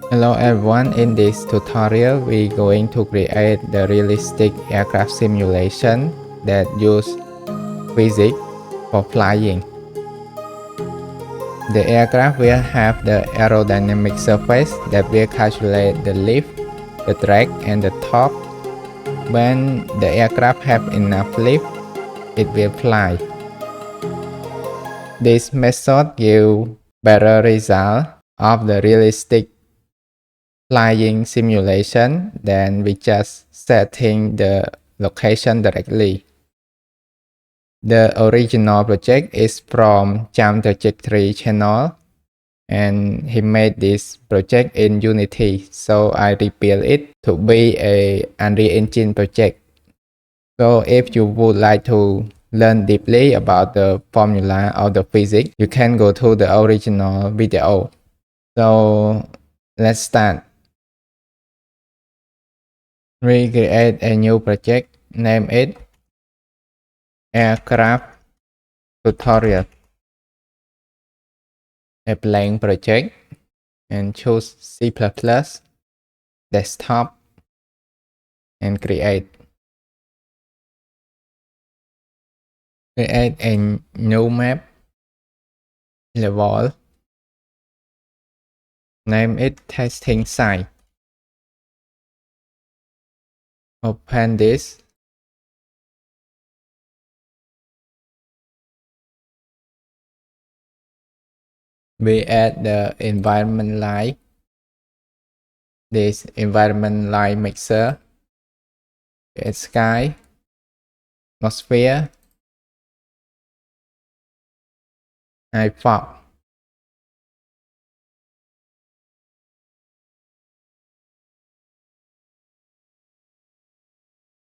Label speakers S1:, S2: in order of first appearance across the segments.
S1: Hello everyone, in this tutorial we're going to create the realistic aircraft simulation that use physics for flying. The aircraft will have the aerodynamic surface that will calculate the lift, the drag and the torque. When the aircraft have enough lift, it will fly. This method gives better result of the realistic flying simulation than we just setting the location directly. The original project is from Jump Trajectory channel and he made this project in Unity, so I rebuilt it to be a Unreal Engine project. So if you would like to learn deeply about the formula of the physics, you can go to the original video. So let's start. Recreate a new project, name it Aircraft Tutorial, a blank project, and choose C++, desktop, and create. Create a new map, level, name it testing site. Open this. We add the environment line. This environment line mixer, sky, atmosphere, and fog.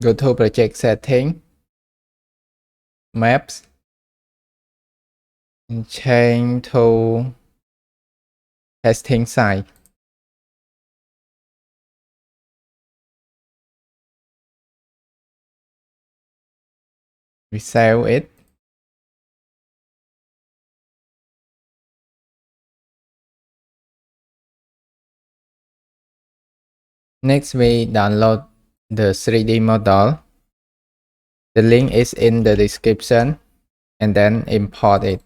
S1: Go to project setting, maps, and change to testing site. We save it. Next, we download the 3D model. The link is in the description, and then import it.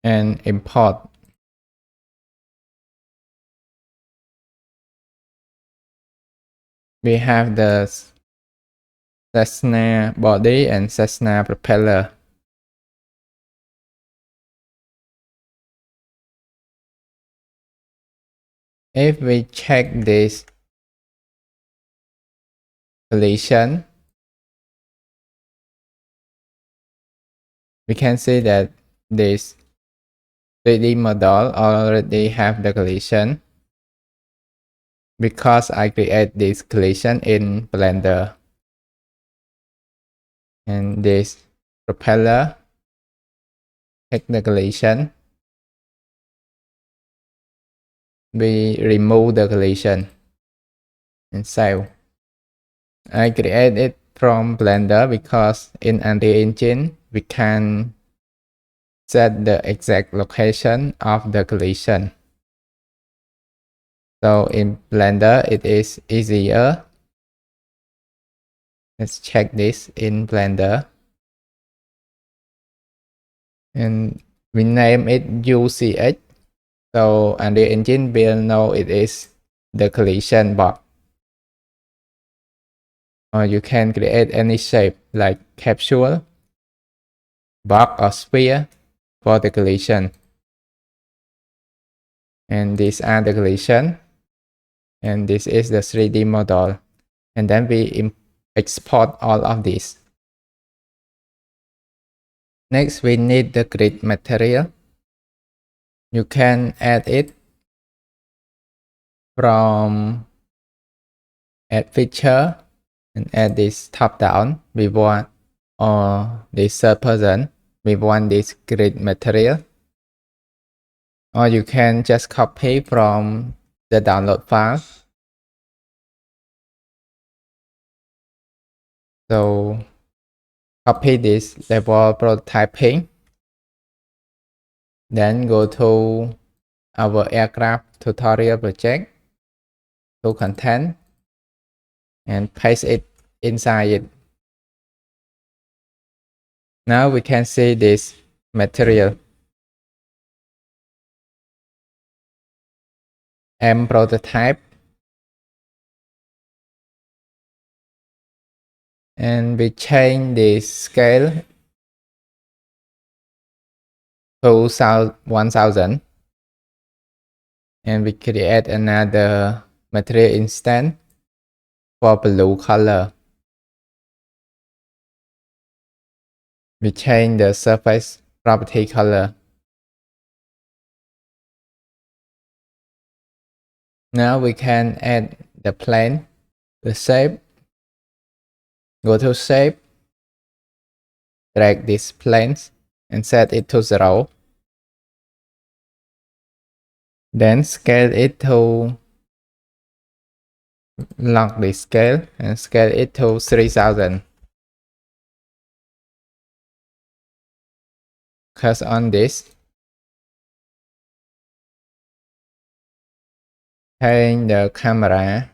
S1: And import. We have the Cessna body and Cessna propeller. If we check this collision, we can see that this 3D model already have the collision because I create this collision in Blender. And this propeller, take the collision. We remove the collision and save. I create it from Blender because in Unreal Engine we can set the exact location of the collision. So in Blender it is easier. Let's check this in Blender. And we name it UCH. So Unreal Engine will know it is the collision box. Or you can create any shape like capsule, box or sphere for the collision. And these are the collision. And this is the 3D model. And then we export all of these. Next, we need the grid material. You can add it from add feature and add this top down. We want, or this third person, we want this grid material. Or you can just copy from the download file. So Copy this level prototyping. Then go to our aircraft tutorial project, to content, and paste it inside it. Now we can see this material. M prototype. And we change the scale to 1000. And we create another material instance for blue color. We change the surface property color. Now we can add the plane, the shape. Go to shape, drag this plane and set it to 0. Then scale it to lock the scale and scale it to 3000. Cursor on this. Change the camera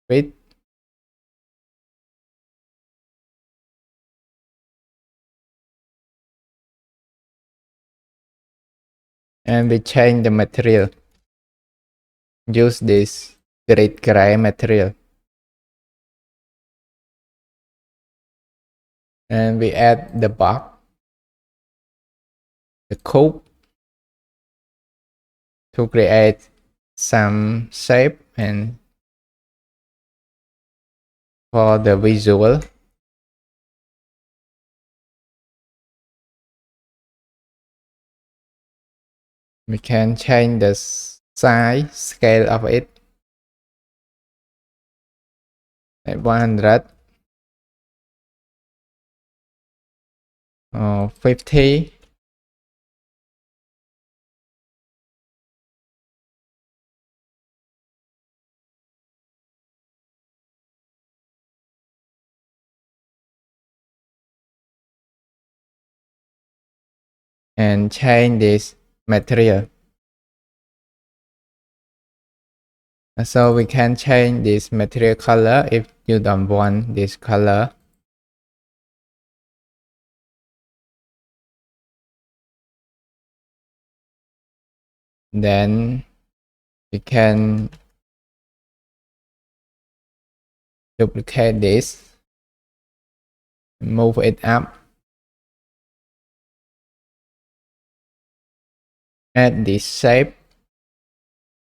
S1: width. And we change the material. Use this grid gray material. And we add the box, the cube, to create some shape and for the visual. We can change the size scale of it at 100 or 50. And change this material. So we can change this material color if you don't want this color. Then we can duplicate this, move it up, add this shape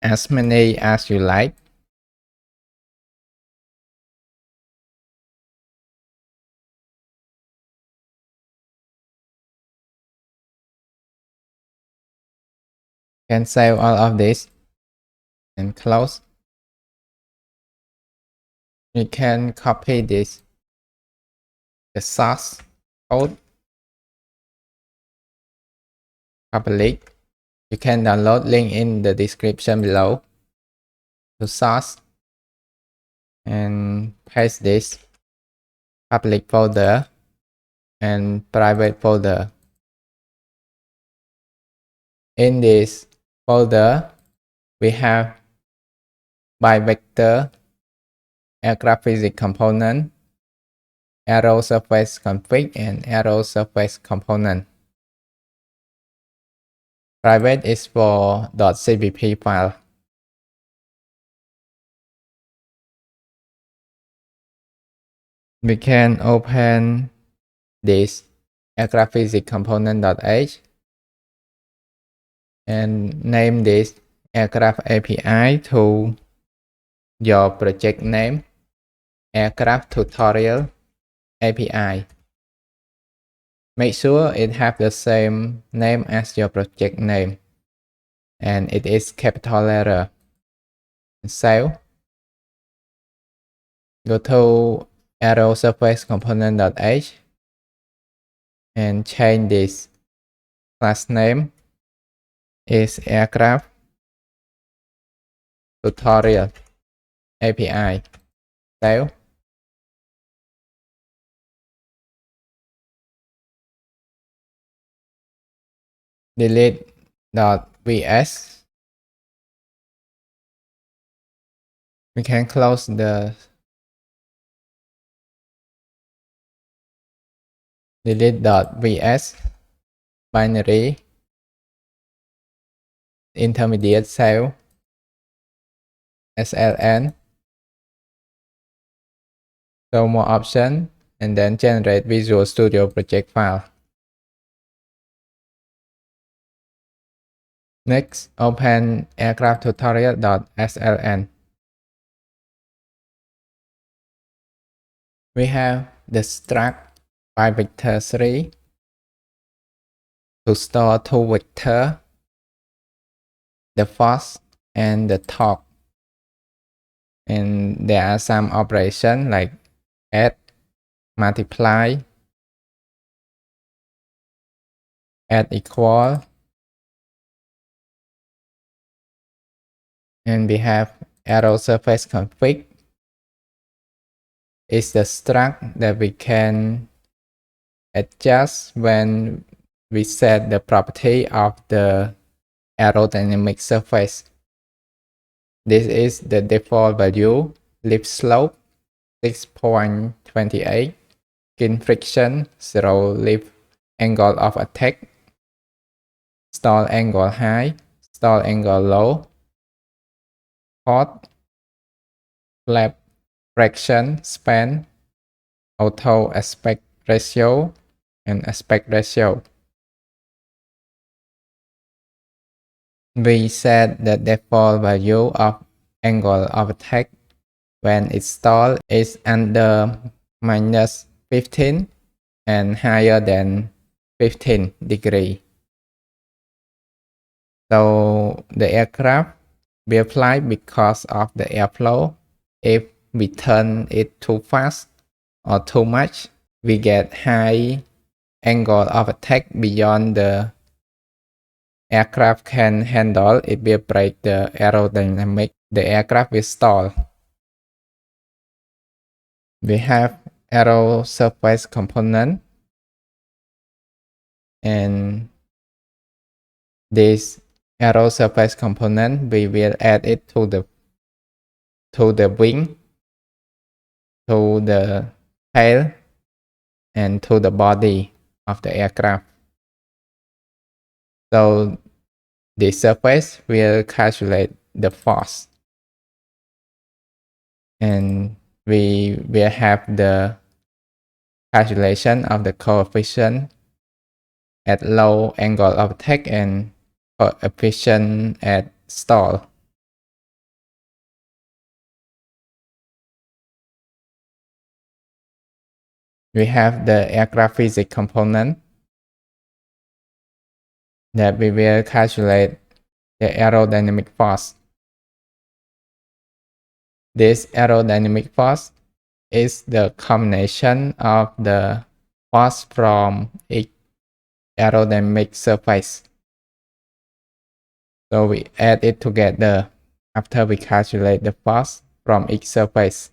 S1: as many as you like. Can save all of this and close. We can copy this, the source code, public. You can download link in the description below to source and paste this public folder and private folder. In this folder, we have bi-vector, aircraft physics component, Aero Surface config, and Aero Surface component. Private is for .cpp file. We can open this aircraft physics component.h and name this aircraft API to your project name, aircraft tutorial API. Make sure it has the same name as your project name and it is capital letter. Save. Go to Aero Surface component.h and change this class name is aircraft tutorial API. Save. delete.vs. We can close the delete.vs binary intermediate cell SLN, show more option, and then generate Visual Studio project file. Next, open aircraft tutorial.sln. We have the struct by vector 3 to store two vectors, the force and the torque. And there are some operations like add, multiply, add equal, and we have Aero Surface config. It's the struct that we can adjust when we set the property of the aerodynamic surface. This is the default value: lift slope 6.28, skin friction 0, lift angle of attack, stall angle high, stall angle low, port, flap fraction, span, auto aspect ratio, and aspect ratio. We set the default value of angle of attack when its stall is under -15 and higher than 15 degrees. So the aircraft will fly because of the airflow. If we turn it too fast or too much, we get high angle of attack beyond the aircraft can handle. It will break the aerodynamic. The aircraft will stall. We have Aero Surface component, and this Aero Surface component we will add it to the wing, to the tail, and to the body of the aircraft. So the surface will calculate the force, and we will have the calculation of the coefficient at low angle of attack and coefficient at stall. We have the aircraft physics component that we will calculate the aerodynamic force. This aerodynamic force is the combination of the force from each aerodynamic surface. So we add it together after we calculate the force from each surface.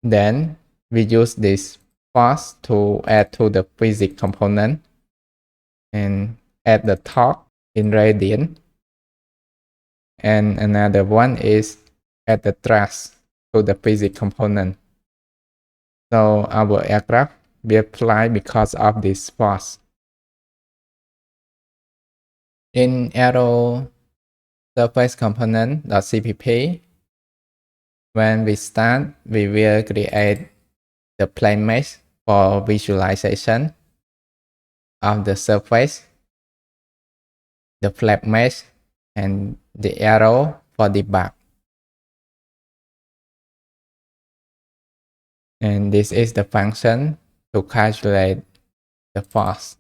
S1: Then we use this force to add to the physics component and add the torque in radian. And another one is add the thrust to the physics component. So our aircraft will fly because of this force. In Aero Surface component.cpp, when we start, we will create the plane mesh for visualization of the surface, the flap mesh, and the arrow for debug. And this is the function to calculate the force.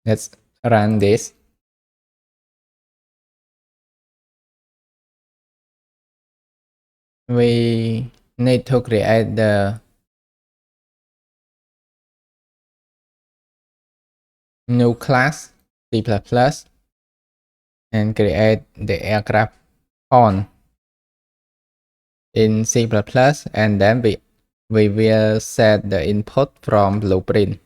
S1: Let's run this. We need to create the new class C++ and create the aircraft on. in C++, and then we will set the input from blueprint.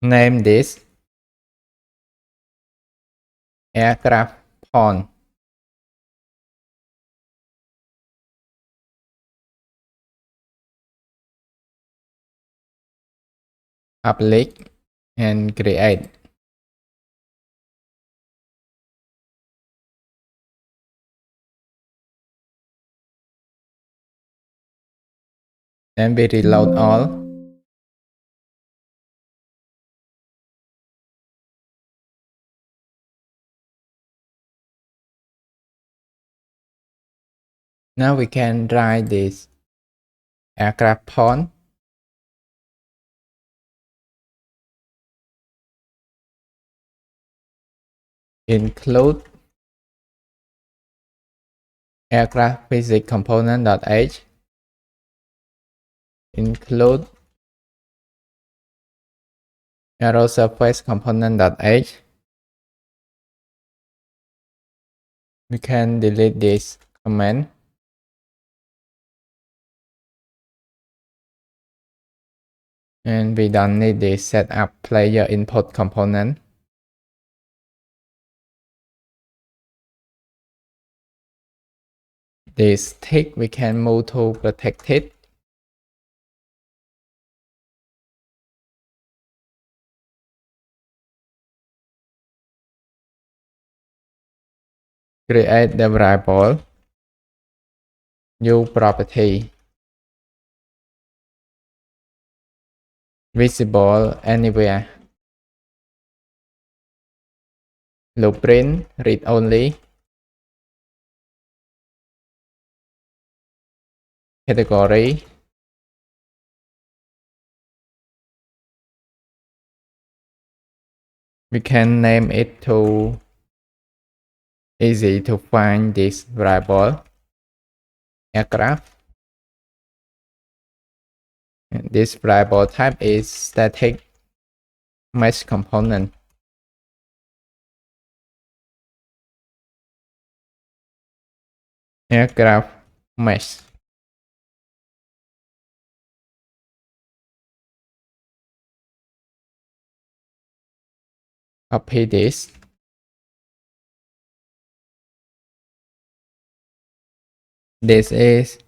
S1: Name this aircraft pawn. Public and create. Then we reload all. Now we can write this aircraft pawn. Include aircraft physics component.h. Include Aero Surface component.h. We can delete this comment. And we don't need this setup player input component. This tick we can move to protected. Create the variable new property visible anywhere. Blueprint read only. Category. We can name it to easy to find this variable aircraft. And this variable type is static mesh component. Aircraft mesh. Copy this. This is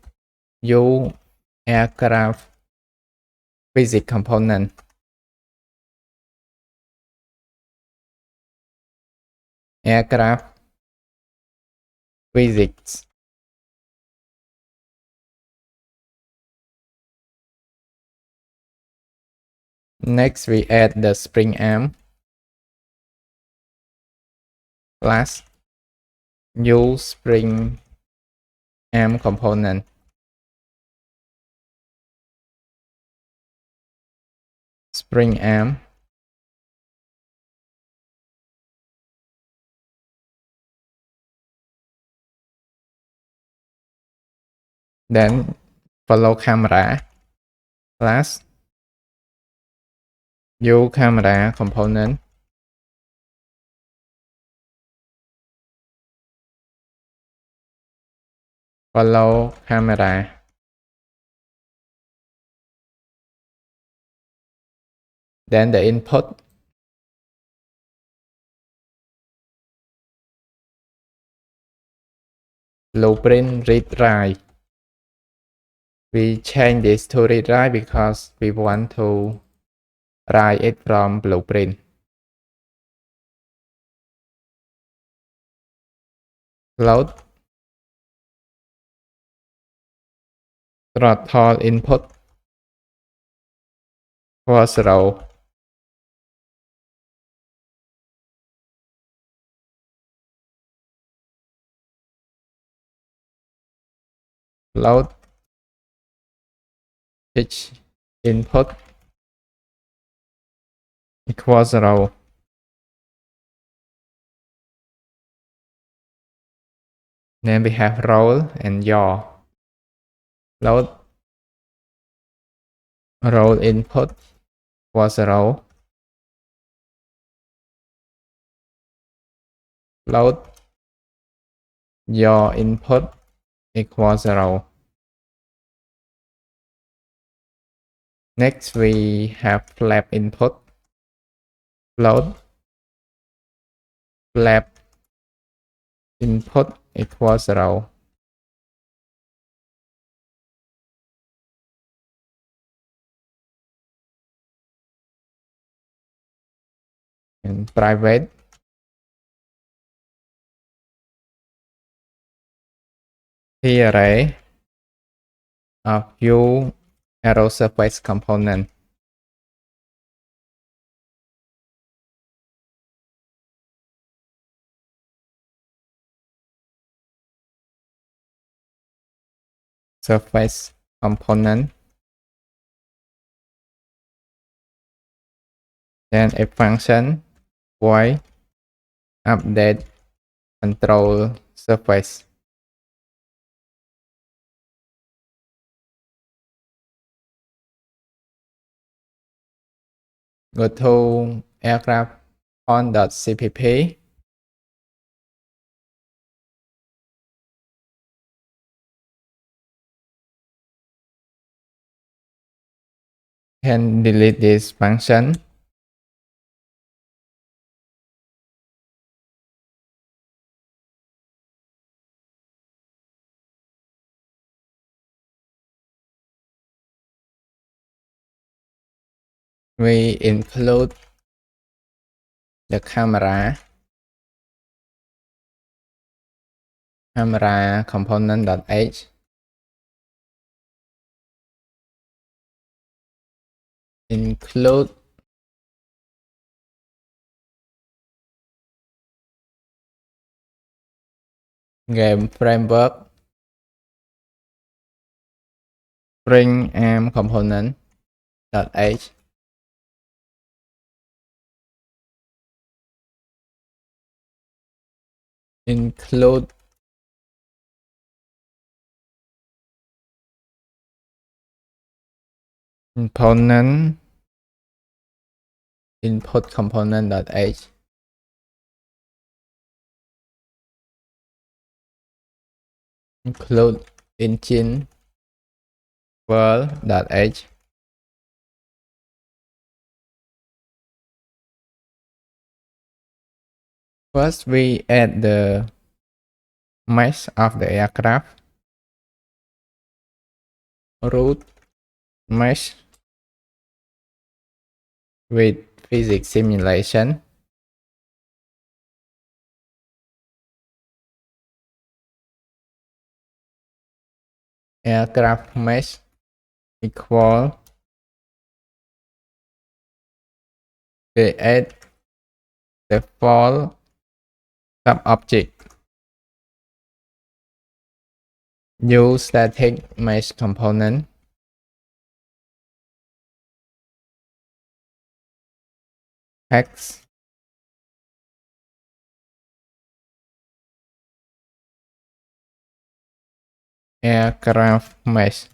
S1: U aircraft physics component. Aircraft physics. Next, we add the spring arm class new spring arm component. Spring arm. Then follow camera class new camera component. Follow camera. Then the input blueprint read write. We change this to read write because we want to write it from blueprint. Load throttle input for 0. Load pitch input equals 0. Then we have roll and yaw. Load roll input was 0. Load your input equals 0. Next, we have flap input, float, flap input equals 0. And private, the array of view Aero Surface component. Surface component. Then a function void update control surface. Go to aircraft on.cpp. And delete this function. We include the camera component.h, include game framework spring arm component.h, include component input component.h, include engine world.h, first we add the mesh of the aircraft, root mesh with physics simulation, aircraft mesh equal create default sub-object, use static mesh component, text, aircraft mesh,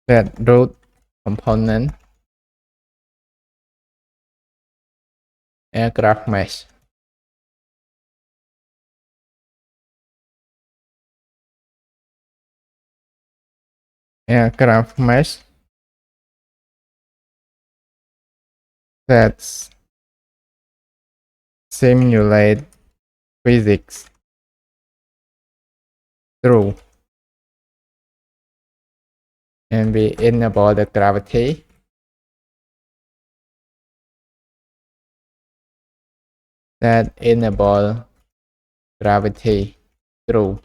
S1: set root component, aircraft mesh, aircraft mesh, that simulate physics true, and we enable the gravity, that enable gravity true,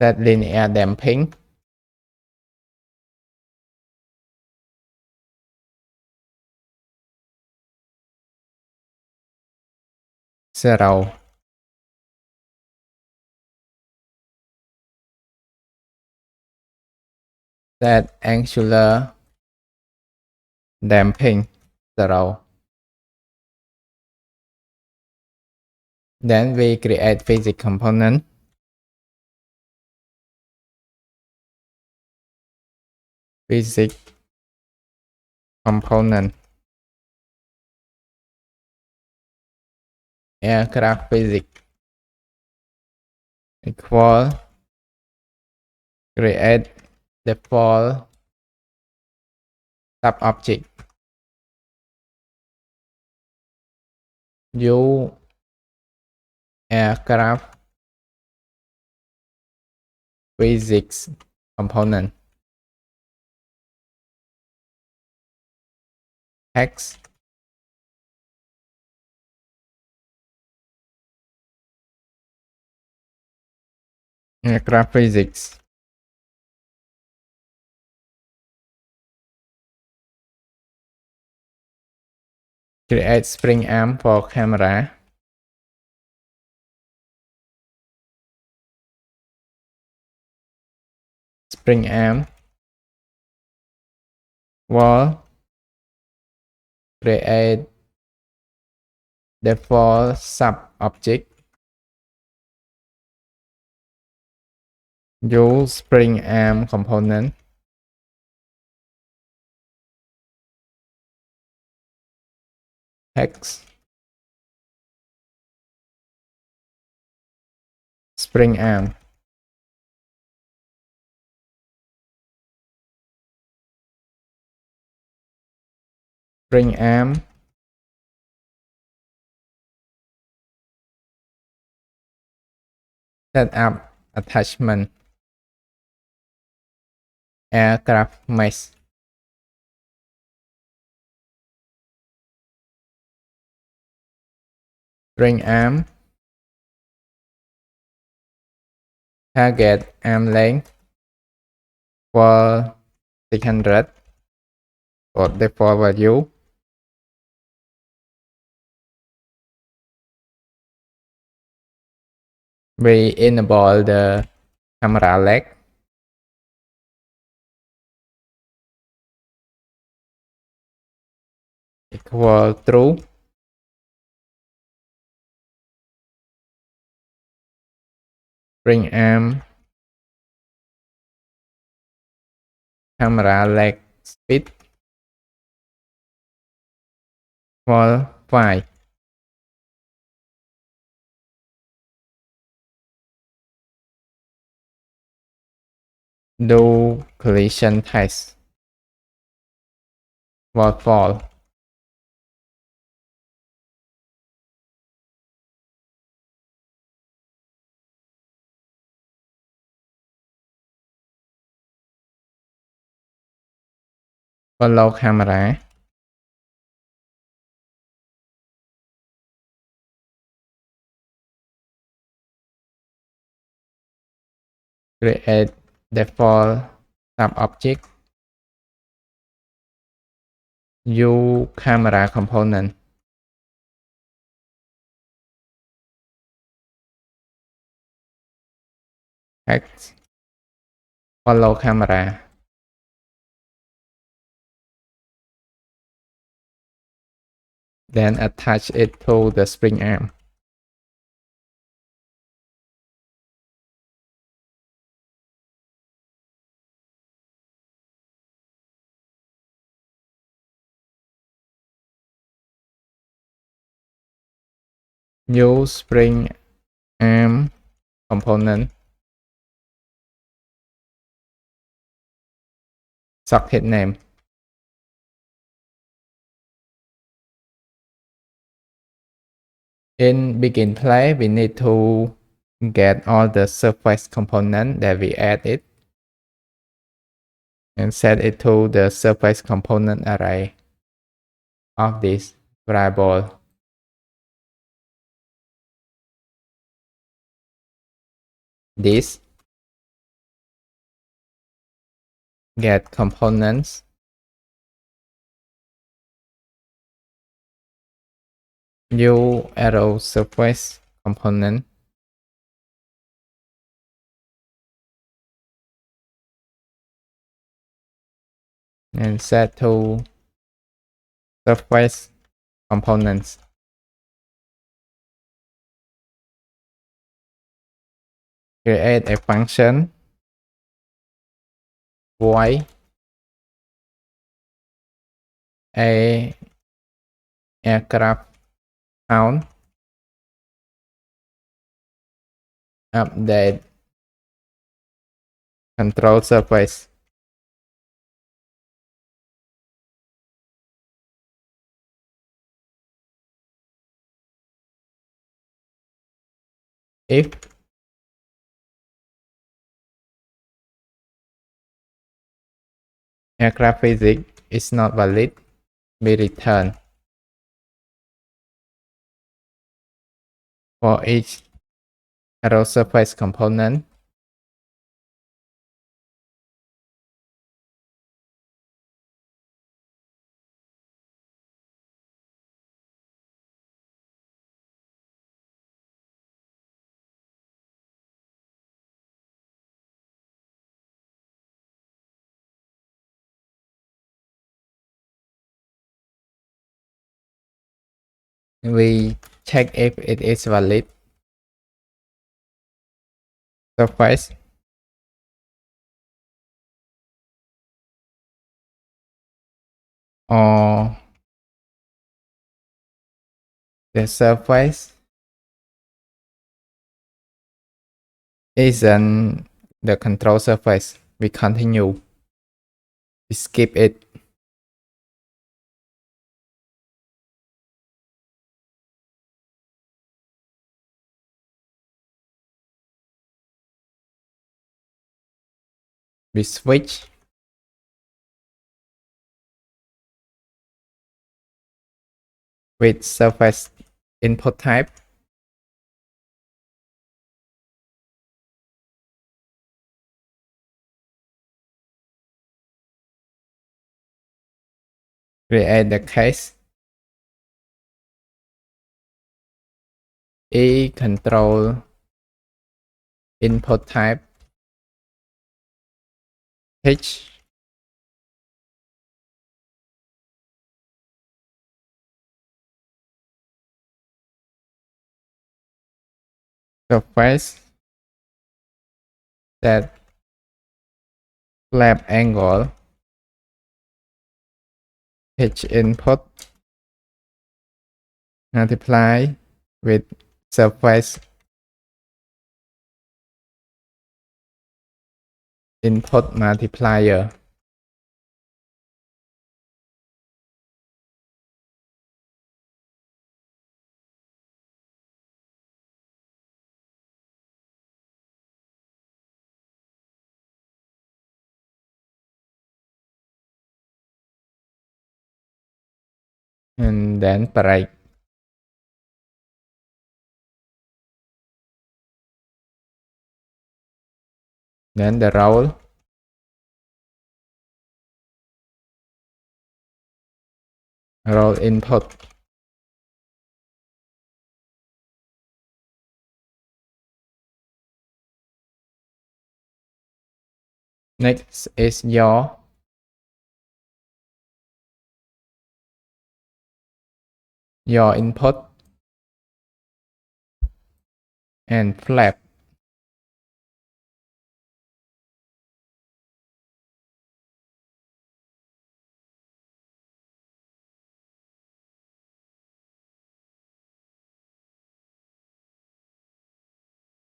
S1: that linear damping, zero, that angular damping 0. Then we create physics component, physics component. Aircraft physics equal create default sub-object. Use aircraft physics component. Text aircraft physics. Create spring arm for camera. Spring arm. Wall. Create default sub-object. Use spring arm component. Text spring arm. Spring arm. Set up attachment. Aircraft mesh. Spring arm. Target arm length for 600 for default value. We enable the camera leg. Equal true. Spring arm. Camera leg speed equal 5. Do collision test. Waterfall. Follow camera. Create default sub-object. Use camera component. Text follow camera. Then attach it to the spring arm. Use spring arm component. Socket name. In begin play, we need to get all the surface component that we added and set it to the surface component array of this variable. This get components. New Aero Surface component. And set to surface components. Create a function void a aircraft count, update control surface. If aircraft physics is not valid, we return. For each aero surface component, we check if it is valid surface or the surface isn't the control surface. We continue. We skip it. We switch. With surface input type. Create the case. E control input type. H surface that flap angle. H input multiply with surface input multiplier. And then break. Then the roll input. Next is yaw input and flap.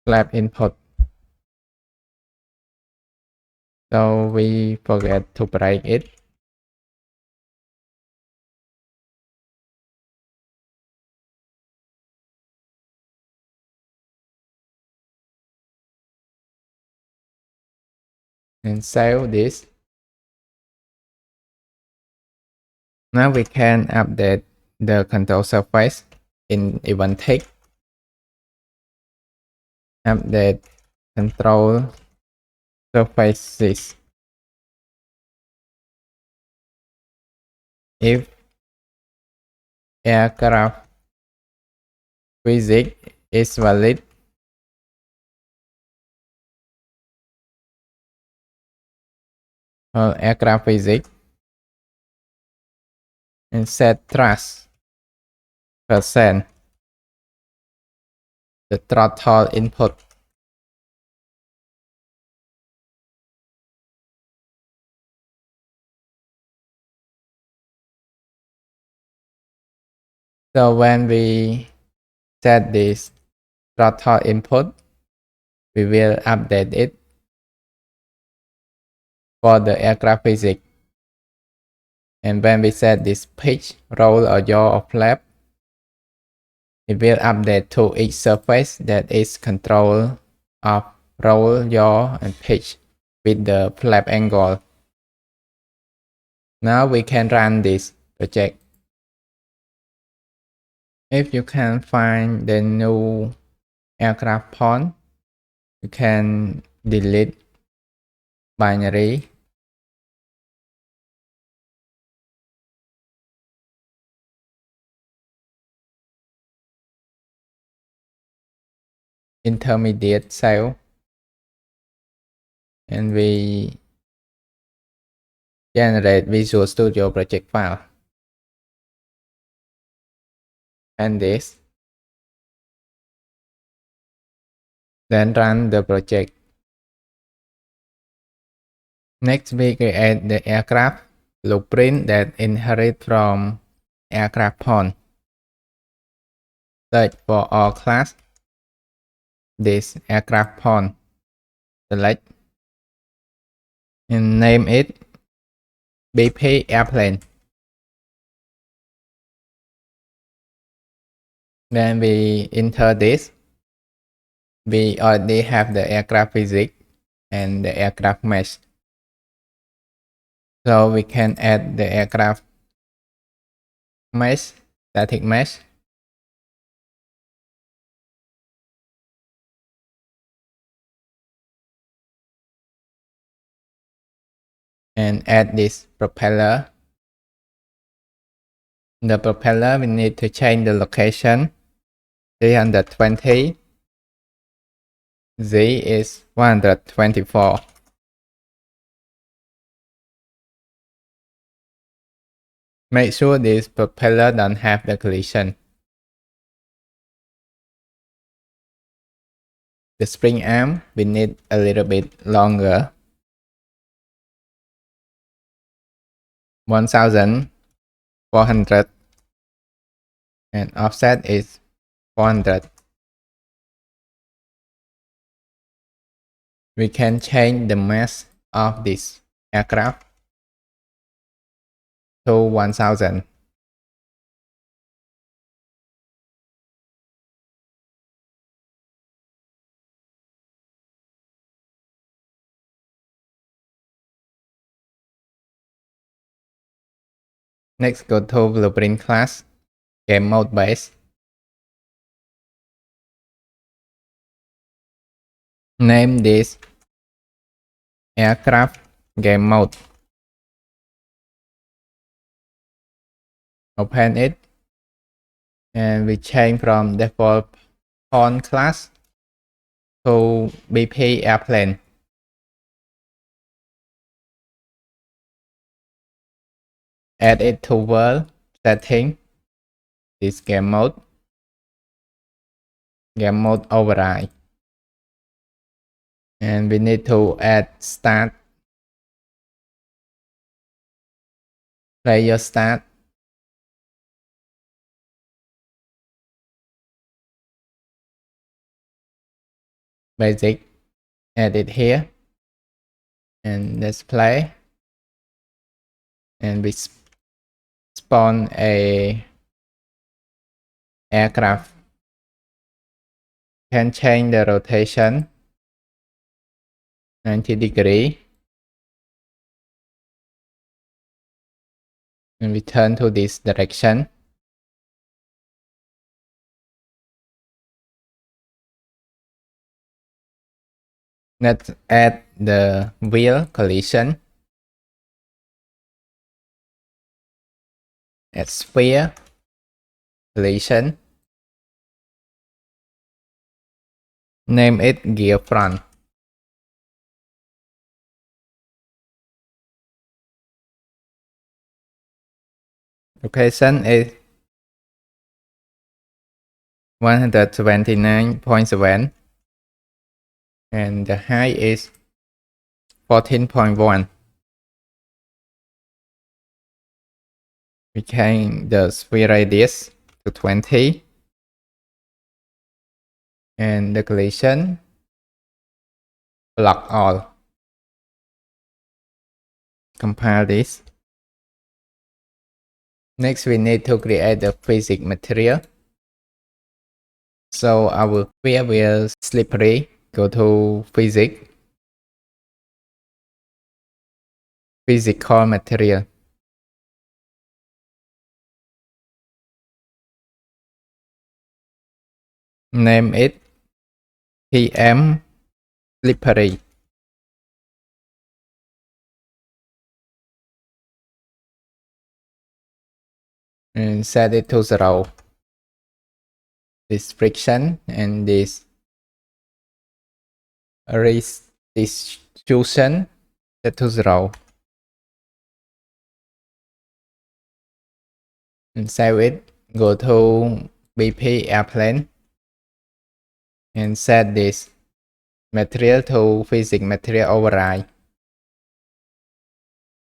S1: Flap input. So we forget to break it. And save this. Now we can update the control surface in event tick. Update control surfaces. If aircraft physics is valid, aircraft physics, and set thrust percent, the throttle input. So when we set this rotor input, we will update it for the aircraft physics. And when we set this pitch, roll or yaw or flap, it will update to each surface that is control of roll, yaw, and pitch with the flap angle. Now we can run this project. If you can find the new aircraft pawn, you can delete binary, intermediate cell, and we generate Visual Studio project file. And this. Then run the project. Next, we create the aircraft blueprint that inherit from aircraft pawn. Search for all class. This aircraft pawn. Select and name it BP airplane. Then we enter this. We already have the aircraft physics and the aircraft mesh. So we can add the aircraft mesh, static mesh. And add this propeller. The propeller, we need to change the location. 320. Z is 124. Make sure this propeller don't have the collision. The spring arm, we need a little bit longer. 1400. And offset is 400. We can change the mass of this aircraft to 1000. Next, go to Blueprint class, Game Mode Base. Name this aircraft game mode. Open it. And we change from default pawn class to BP airplane. Add it to world setting. This game mode override. And we need to add start, player start. Basic, add it here. And let's play. And we spawn a aircraft. Can change the rotation 90 degrees. And we turn to this direction. Let's add the wheel collision. Add sphere collision. Name it gear front. Location is 129.7 and the height is 14.1. We change the sphere radius to 20. And the collision, block all. Compile this. Next, we need to create the physics material. So our sphere will slippery. Go to physics, physical material. Name it PM slippery. And set it to 0. This friction and this distribution set to 0. And save it. Go to BP airplane and set this material to physics material override.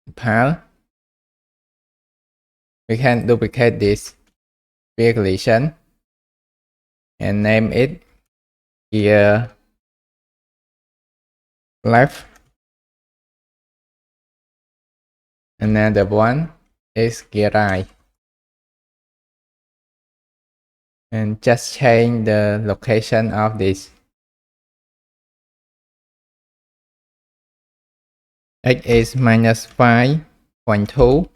S1: Compile. We can duplicate this sphere collision and name it gear left. Another one is gear right. And just change the location of this. X is minus 5.2.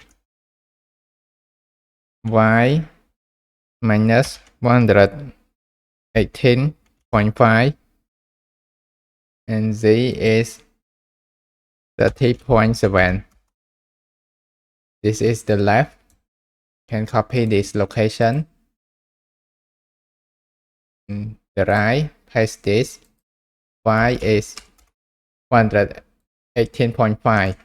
S1: Y minus 118.5. And Z is 30.7. This is the left. Can copy this location. And the right, paste this. Y is 118.5.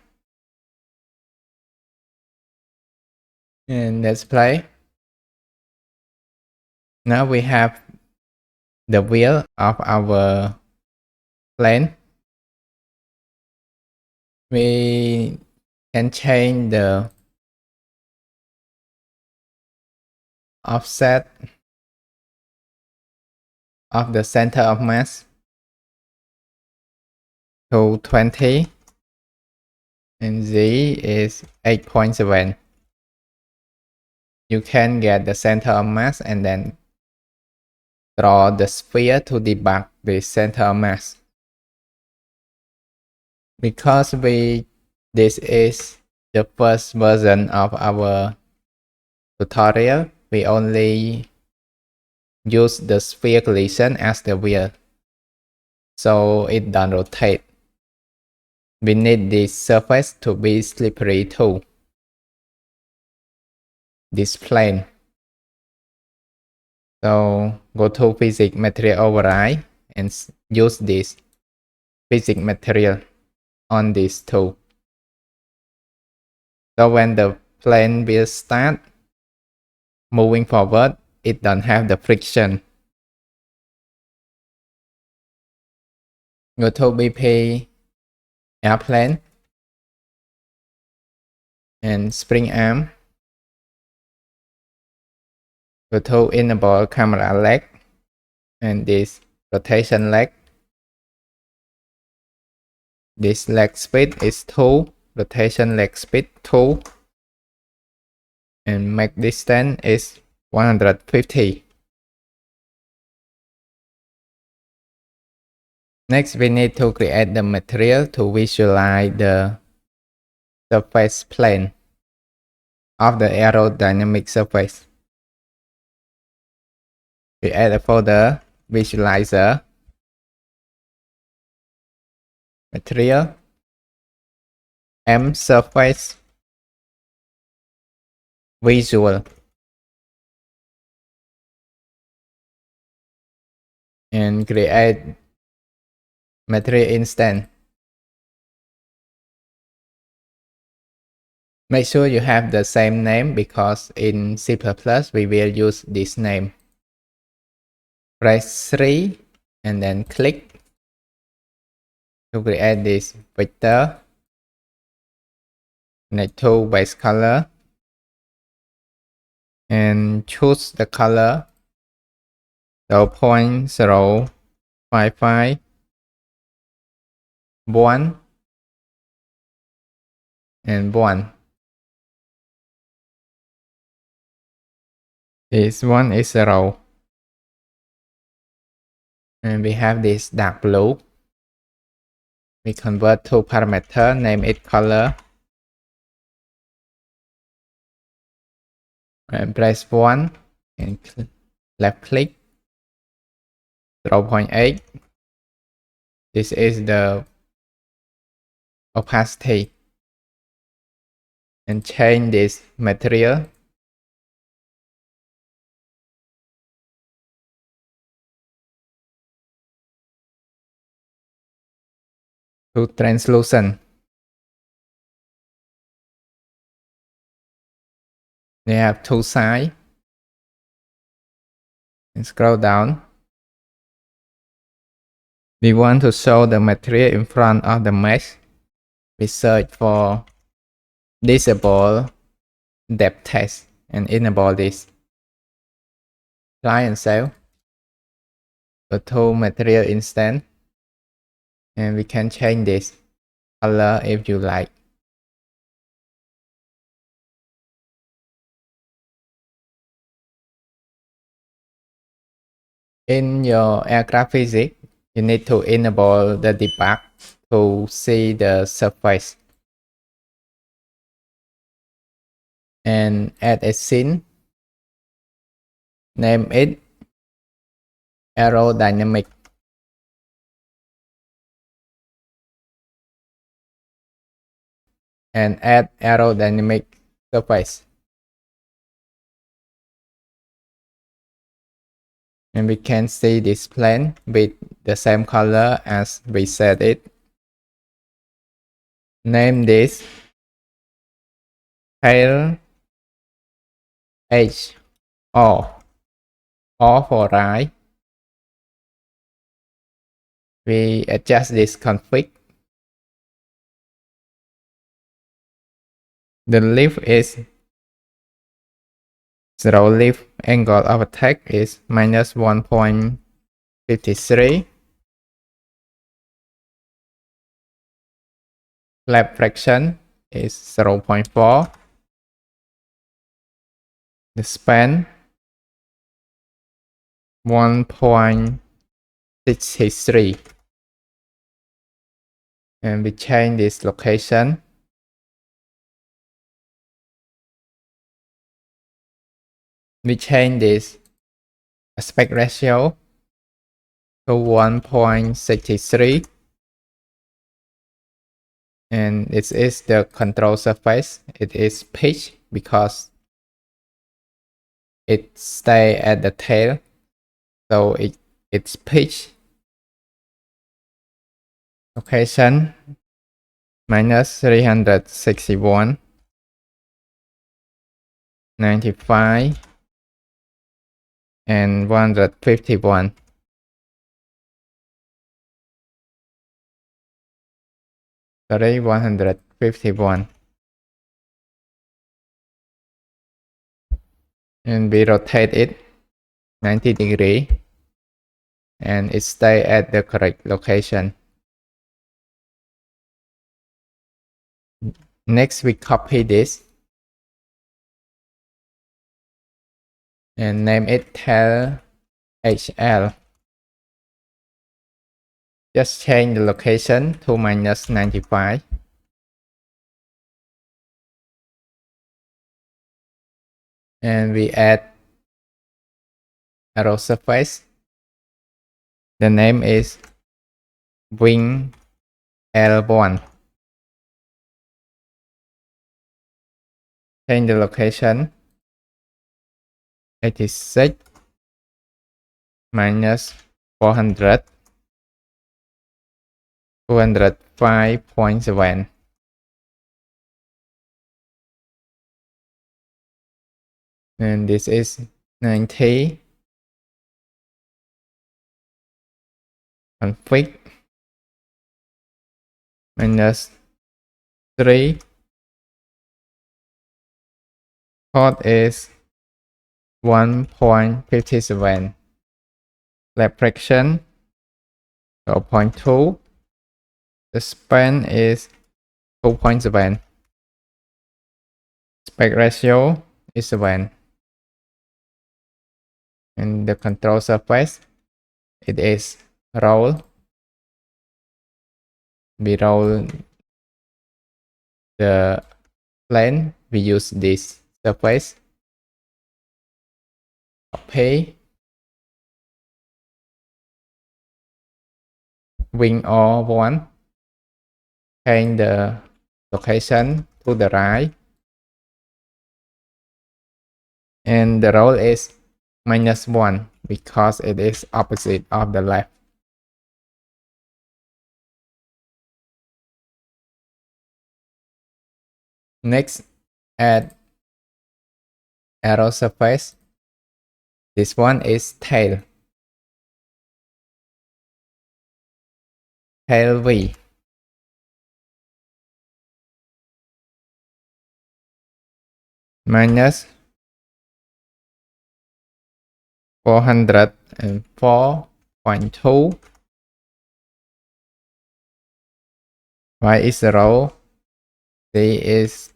S1: And let's play. Now we have the wheel of our plane. We can change the offset of the center of mass to 20 and Z is 8.7. You can get the center of mass and then draw the sphere to debug the center of mass. Because this is the first version of our tutorial, we only use the sphere collision as the wheel, so it don't rotate. We need this surface to be slippery too. This plane. So go to physics material override and use this physics material on this too. So when the plane will start moving forward, it don't have the friction. Go to BP airplane and spring arm. Go to enable camera leg and this rotation leg. This leg speed is 2, rotation leg speed 2, and make distance is 150. Next, we need to create the material to visualize the surface plane of the aerodynamic surface. Create a folder, visualizer, material, M surface, visual, and create material instance. Make sure you have the same name because in C++ we will use this name. Press 3 and then click to create this vector. Connect to base color. and choose the color 0.055 1 and 1. This one is 0. And we have this dark blue. We convert to parameter, name it color, and press 1 and left click 0.8. This is the opacity, and change this material to translucent. They have two sides. And scroll down. We want to show the material in front of the mesh. We search for disable depth test and enable this. Try and save. Go to material instance, and we can change this color if you like. In your aircraft physics, you need to enable the debug to see the surface and add a scene. Name it Aerodynamic. And add aerodynamic surface. And we can see this plane with the same color as we set it. Name this tail H or for right. We adjust this config. The lift is 0. Lift angle of attack is minus 1.53. Flap fraction is 0.4. The span 1.63. And we change this location. We change this aspect ratio to 1.63. And this is the control surface. It is pitch because it stays at the tail, so it's pitch. Location minus 361, 95, and 151. Sorry, 151. And we rotate it 90 degrees, and it stays at the correct location. Next, we copy this and name it tail HL. Just change the location to minus 95. And we add Aero Surface. The name is Wing L1. Change the location 86 minus 400, 205.7. And this is 90. Config minus 3. Code is 1.57. Reflection 0.2. The span is 2.7. Aspect ratio is 7. And the control surface, it is roll. We roll the plane, we use this surface. Copy. Wing or one. Change the location to the right. And the roll is -1 because it is opposite of the left. Next, add Aero Surface. This one is tail. Tail V. Minus 404.2. Y is 0. Z is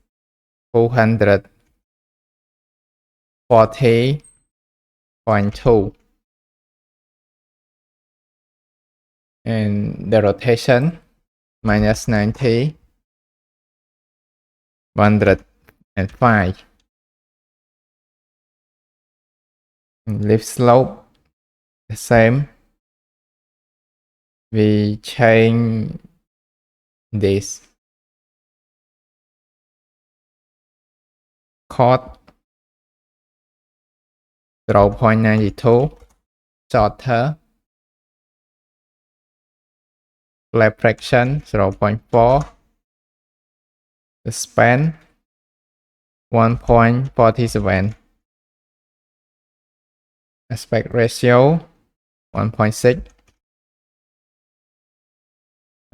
S1: 240.2. And the rotation minus 90, 105. And lift slope the same. We change this chord 0.92 shorter. Flap fraction 0.4. The span 1.47. Aspect ratio 1.6.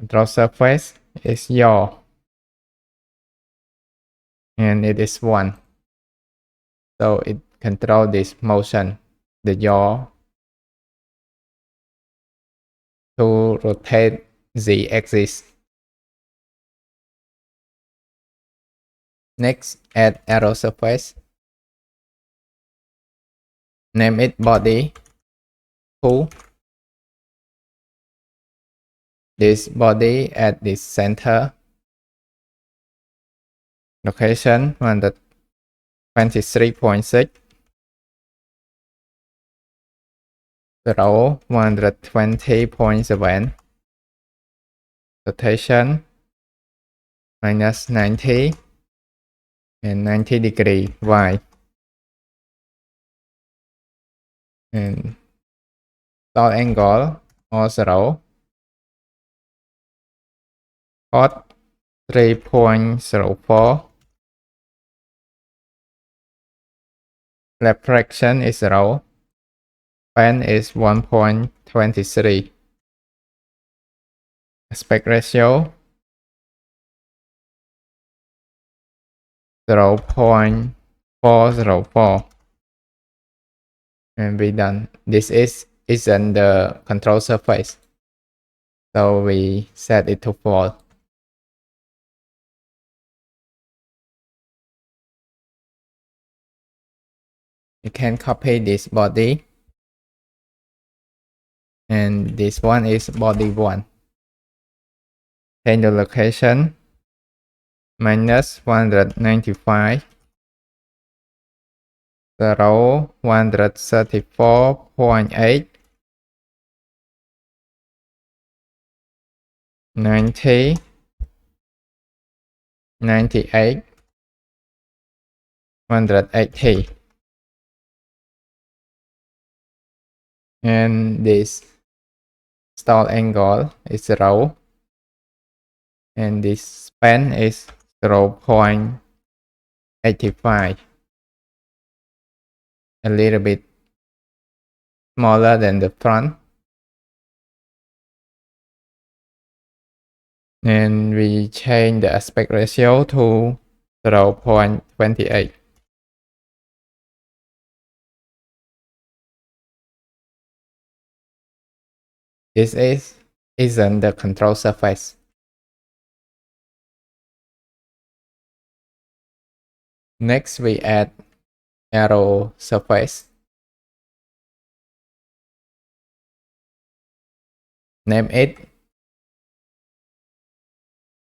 S1: Control surface is yaw. And it is 1. So it controls this motion, the yaw, to rotate the axis. Next, add Aero Surface. Name it body 2. This body at this center. Location 123.6. Roll 120.7. Rotation minus 90 and 90 degree Y. And stall angle or 0. Cos 3.04. Reflection is 0. Span is 1.23. Aspect ratio 0.404. And we done. This isn't the control surface. So we set it to false. You can copy this body. And this one is body 1. Change the location. Minus 195. 134.8. 90. 98. 180. And this stall angle is 0. And this span is 0.85. A little bit smaller than the front. And we change the aspect ratio to 0.28. isn't the control surface. Next, we add Aero Surface. Name it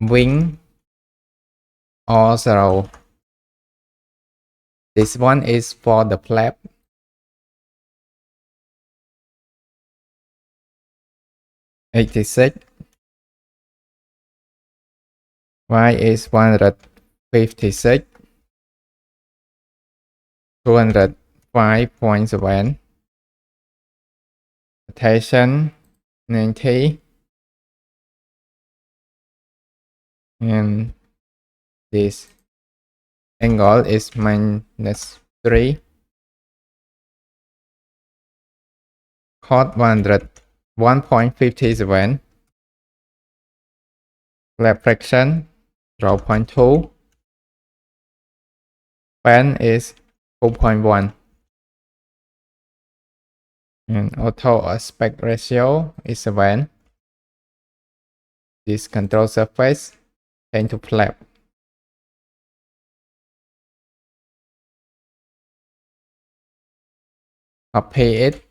S1: Wing or Zero. This one is for the flap. Y is 156. 205.7. Rotation 90. And this angle is -3. Cos 1.57. Flap fraction 0.2. Span is 2.1. And auto aspect ratio is 7. This control surface tend to flap. Copy it,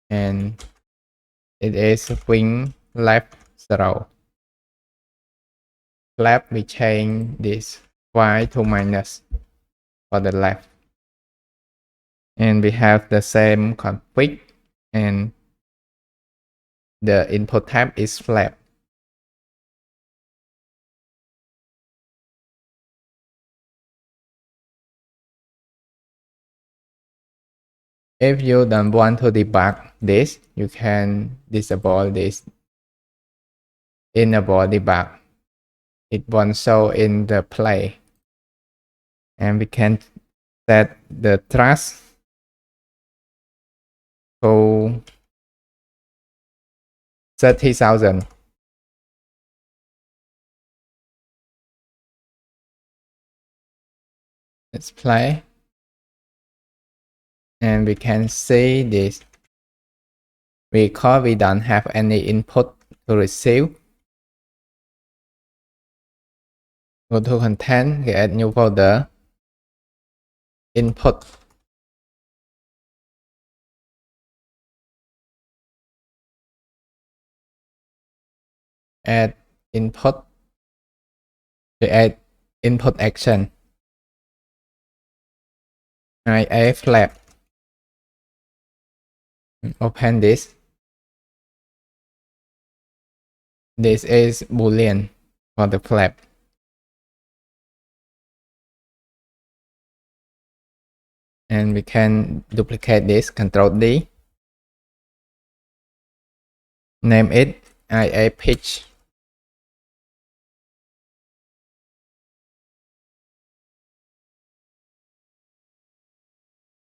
S1: and it is wing left 0. Flap, we change this y to minus for the left. And we have the same config, and the input tab is flap. If you don't want to debug this, you can disable this. Enable debug. It won't show in the play. And we can set the thrust to 30,000. Let's play. And we can see this. Because we don't have any input to receive. Go to content, get new folder. Input. Add input. Create input action. IA flap. Open this. This is Boolean for the flap. And we can duplicate this, Control D. Name it IA pitch.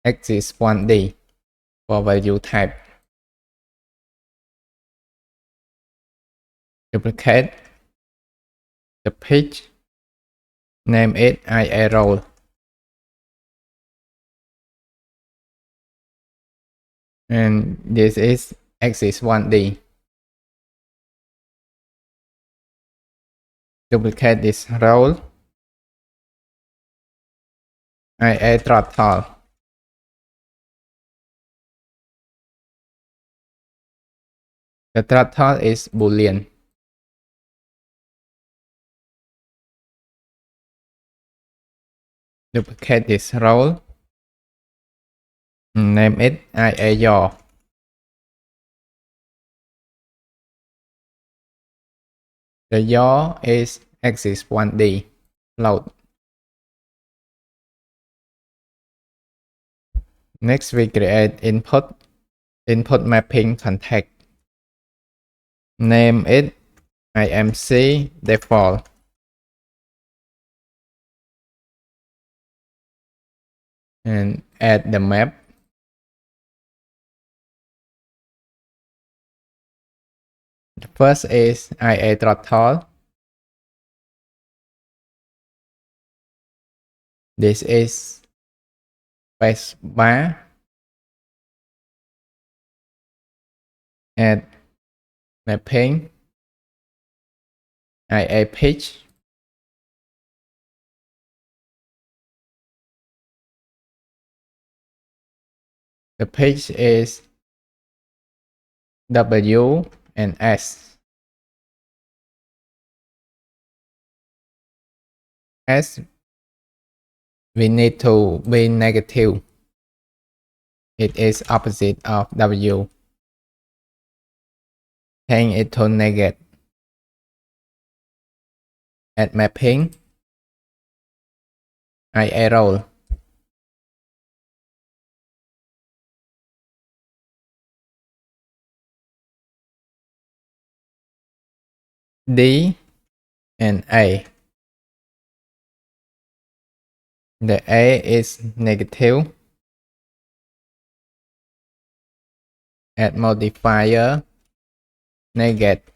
S1: Axis 1D for value type. Duplicate the pitch. Name it IA roll. And this is axis 1D. Duplicate this roll. IA throttle. The throttle is Boolean. Duplicate this roll. Name it IA yaw. The yaw is axis 1D. Load. Next, we create input mapping contact. Name it IMC default. And add the map. The first is IA throttle. This is space bar. Add mapping, IA pitch, the pitch is W and S. S, we need to be negative. It is opposite of W. Change it to negative. At mapping, IA roll. D and A. The A is negative. Add modifier negative.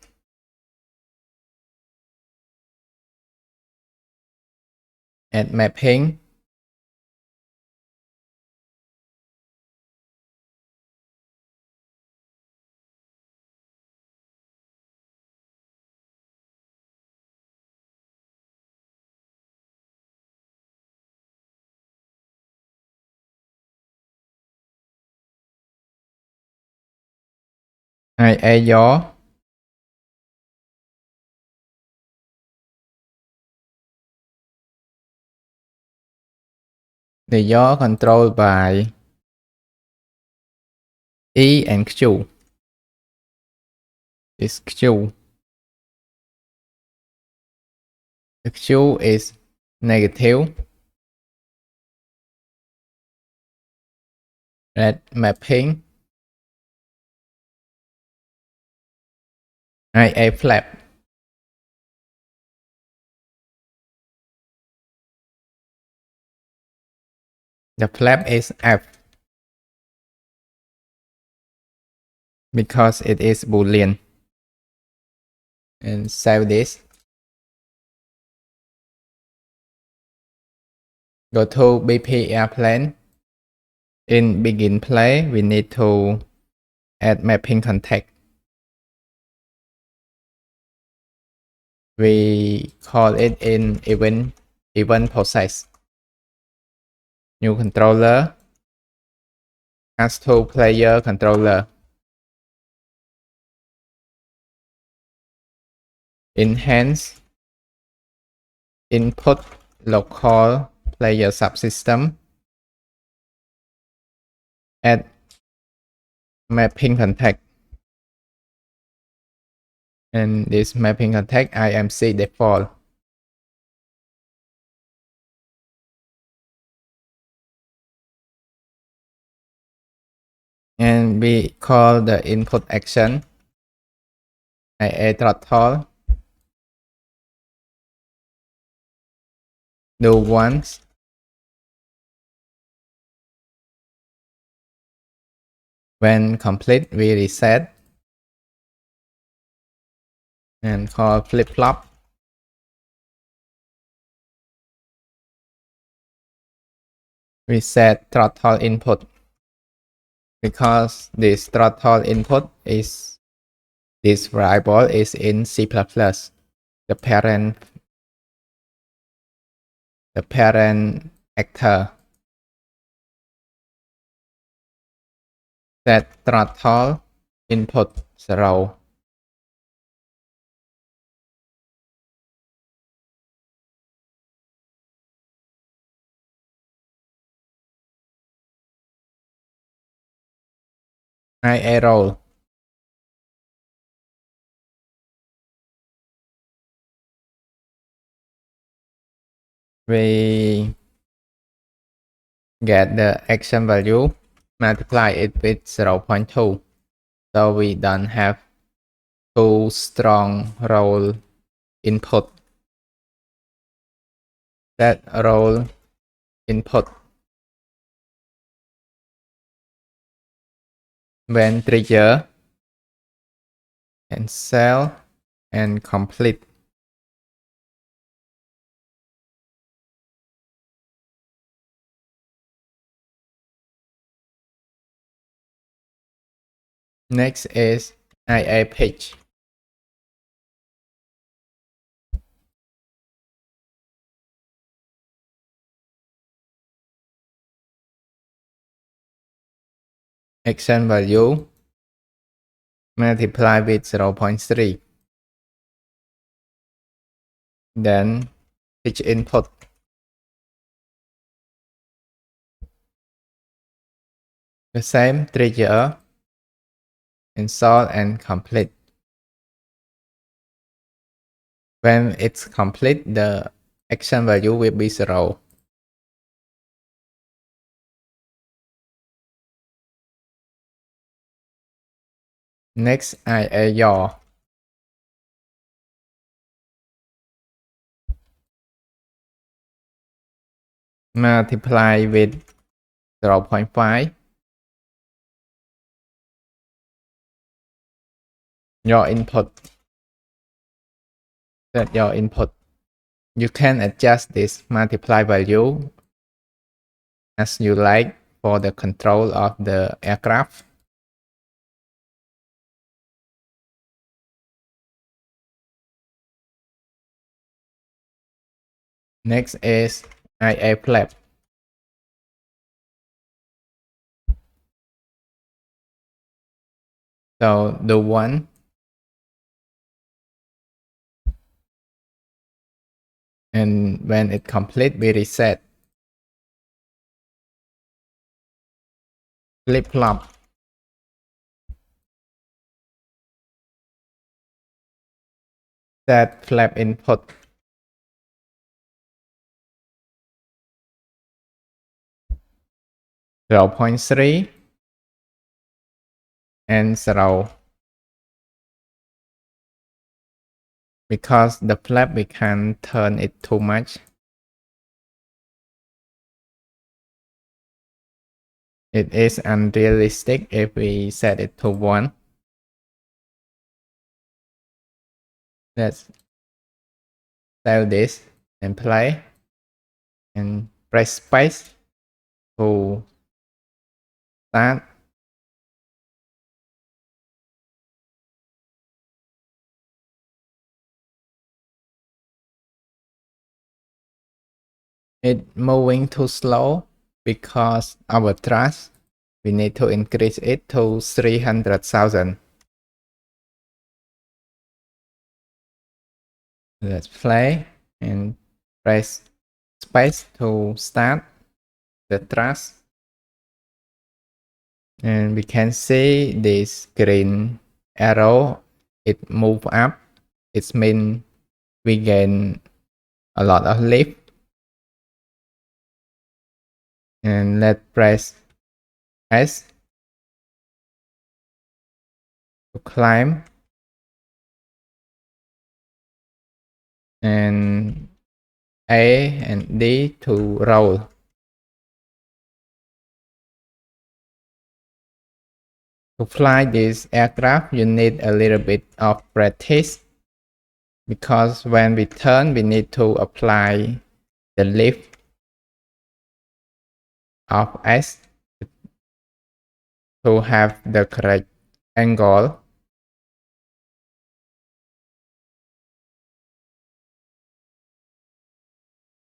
S1: At mapping, IA yaw. The yaw controlled by E and Q. This Q. The Q is negative. At mapping, IA flap. The flap is F because it is Boolean. And save this. Go to BP airplane. In begin play, we need to add mapping context. We call it in event process. New controller, as to player controller. Enhance input local player subsystem. Add mapping context. And this mapping context IMC default. And we call the input action IA throttle. Do once. When complete, we reset and call flip-flop. Reset throttle input because this throttle input is this variable is in C++, the parent actor. Set throttle input 0. IA roll. We get the action value, multiply it with 0.2. So we don't have too strong roll input. That roll input. When trigger, cancel and complete. Next is IA pitch. action value multiply with 0.3. Then pitch input. The same trigger, install and complete. When it's complete, the action value will be 0. Next, I add yaw. Multiply with 0.5. Your input. Set your input. You can adjust this multiply value as you like for the control of the aircraft. Next is IA flap. So do one, and when it complete, we reset. Flip flop. Set flap input. Zero point 0.3 and 0. Because the flap we can turn it too much. It is unrealistic if we set it to 1. Let's save this and play and press space to start. It's moving too slow because our thrust, we need to increase it to 300,000. Let's play and press space to start the thrust. And we can see this green arrow, it move up. It means we gain a lot of lift. And let's press S to climb. And A and D to roll. To fly this aircraft, you need a little bit of practice because when we turn, we need to apply the lift of S to have the correct angle.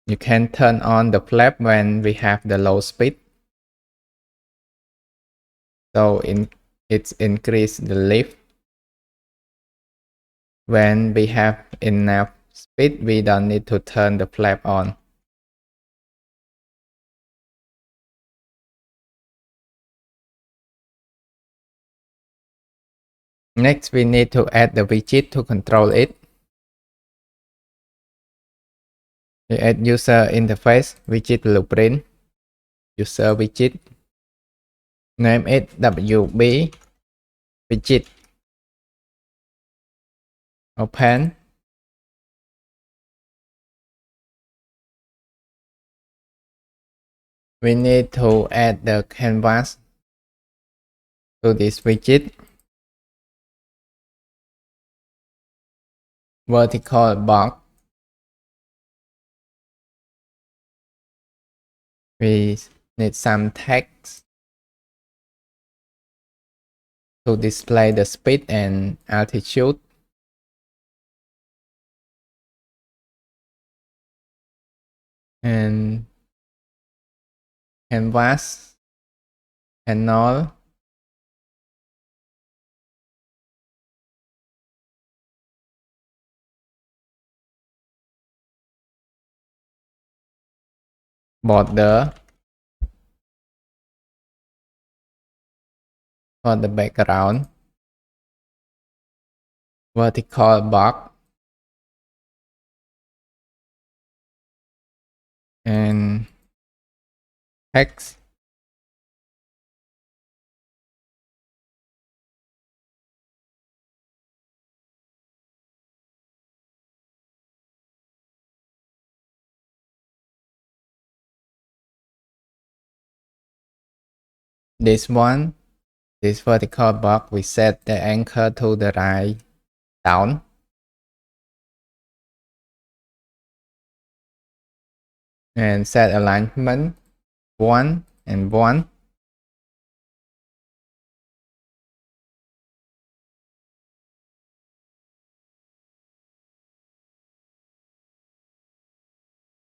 S1: You can turn on the flap when we have the low speed. So it's increase the lift. When we have enough speed, we don't need to turn the flap on. Next, we need to add the widget to control it. We add user interface widget blueprint, user widget, name it WB widget. Open. We need to add the canvas to this widget. Vertical box. We need some text to display the speed and altitude. And canvas panel border for the background, vertical box, and text. This vertical box, we set the anchor to the right down. And set alignment 1 and 1.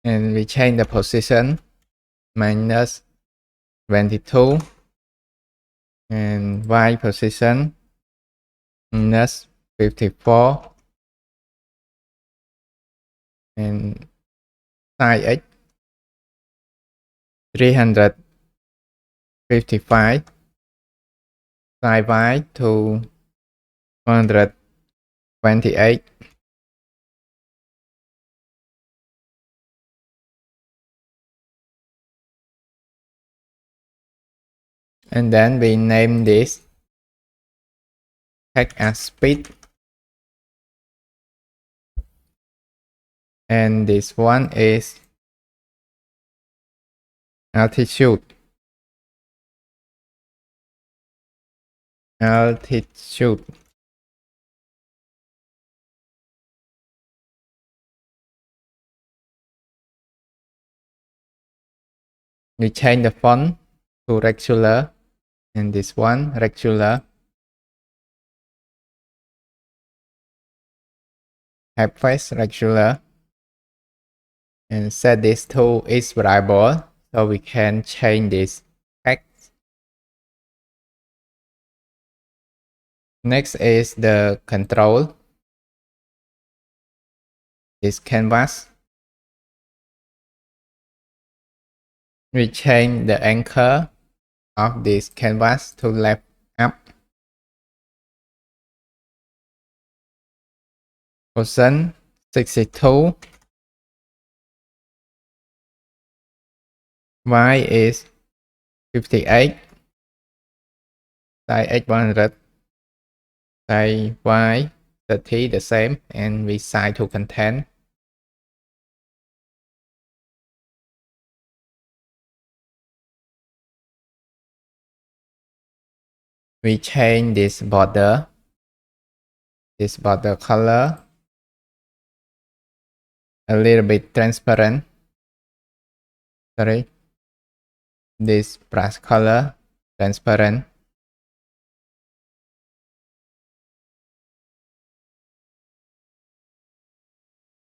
S1: And we change the position minus 22 and Y position minus 54 and side X 355, side Y to 128. And then we name this text as speed. And this one is altitude. Altitude. We change the font to regular, and this one regular. Typeface regular, and set this to its variable so we can change this text. Next is the control. This canvas. We change the anchor of this canvas to left up. Position 62. Y is 58. Side X 100. Side Y 30, the same, and we size to content. We change this border color a little bit transparent. Sorry, this brush color transparent.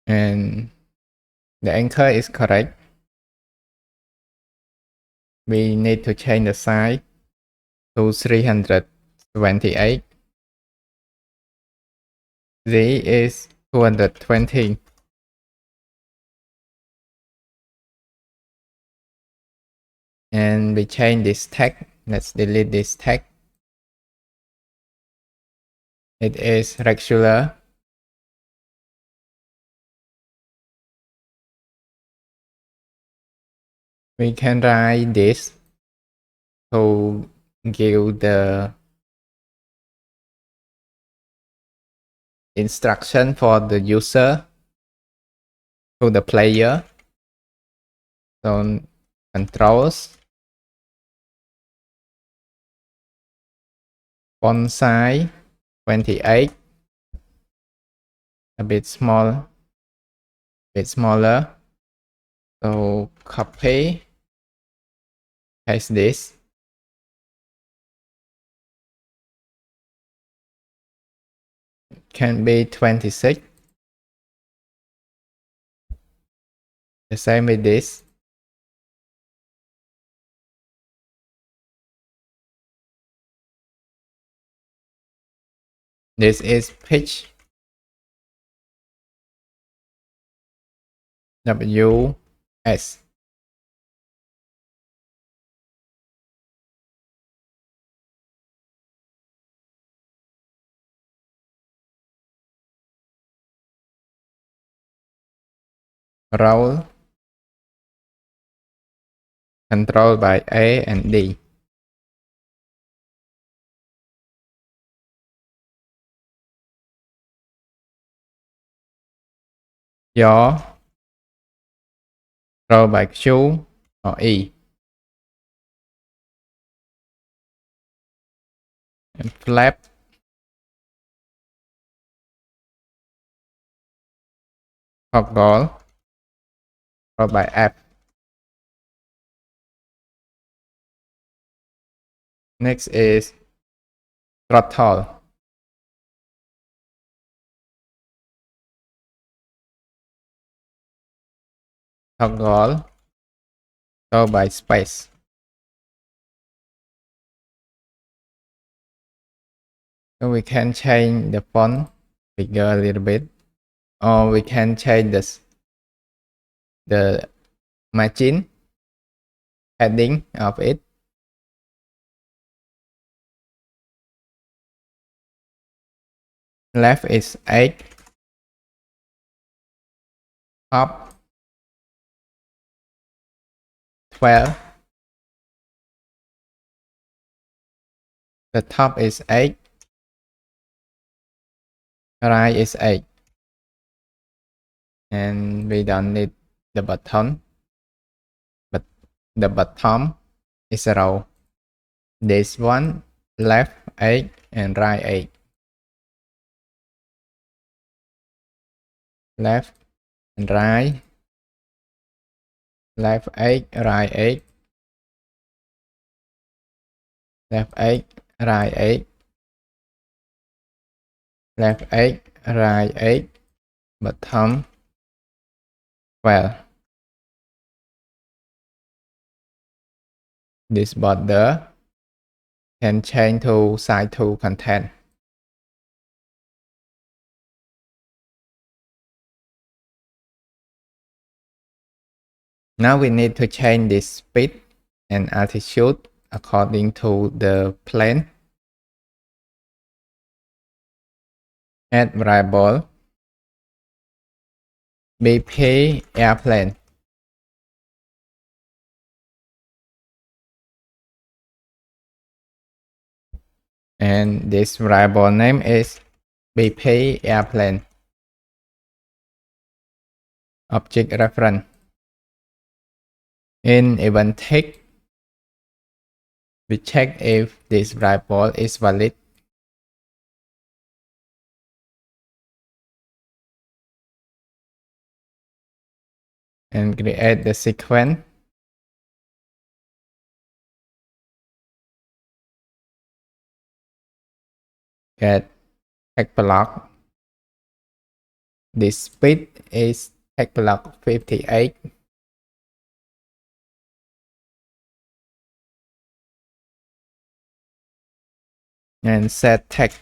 S1: And the anchor is correct. We need to change the size to 328. Z is 220. And we change this tag. Let's delete this tag. It is regular. We can write this to give the instruction for the user to the player. So controls, font size 28, a bit smaller. So copy, paste this. Can be 26. The same with this. This is pitch. WS. Roll controlled by A and D. Yaw controlled by Q or E. And flap toggle controlled by F. Next is throttle. Toggle controlled by space. So we can change the font bigger a little bit, or we can change the margin heading of it. Left is 8, top 12, the top is 8, right is 8, and we don't need the bottom, but the bottom is 0. This one left 8 and right 8. Left and right, left 8, right 8, left 8, right 8, left 8, right 8, bottom 12. This border can change to side to content. Now we need to change the speed and altitude according to the plane. Add variable BP airplane. And this variable name is BP airplane. Object reference. In event tick, we check if this variable is valid. And create the sequence. Get tag block. This speed is tag block 58. And set tag.